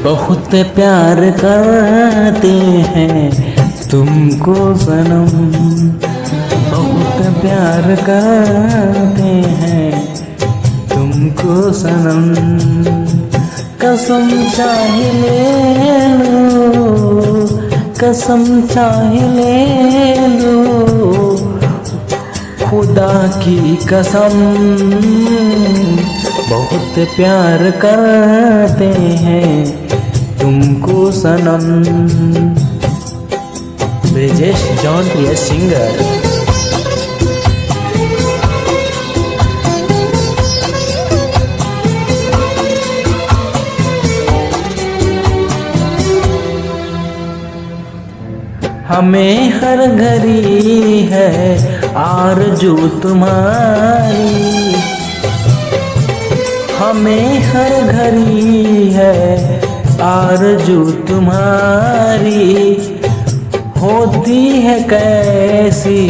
बहुत प्यार करते हैं तुमको सनम, बहुत प्यार करते हैं तुमको सनम। कसम चाहे ले लो, कसम चाहे ले लो, खुदा की कसम। बहुत प्यार करते हैं तुमको सनम। ब्रिजेश जॉन प्रिय सिंगर। हमें हर घड़ी है आरज़ू तुम्हारी, हमें हर घड़ी है आरज़ू तुम्हारी। होती है कैसी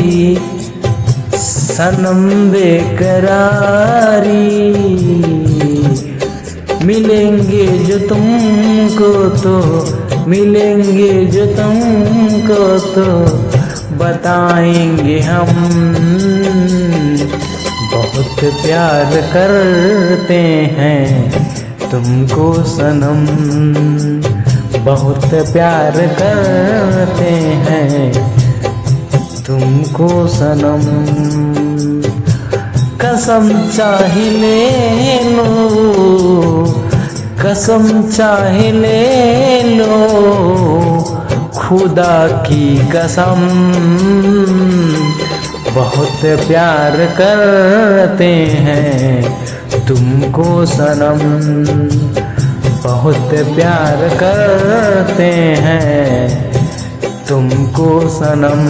सनम बेकरारी, मिलेंगे जो तुमको तो, मिलेंगे जो तुमको तो बताएंगे हम। बहुत प्यार करते हैं तुमको सनम, बहुत प्यार करते हैं तुमको सनम। कसम चाहे ले लो, कसम चाहे ले लो, खुदा की कसम। बहुत प्यार करते हैं तुमको सनम, बहुत प्यार करते हैं तुमको सनम।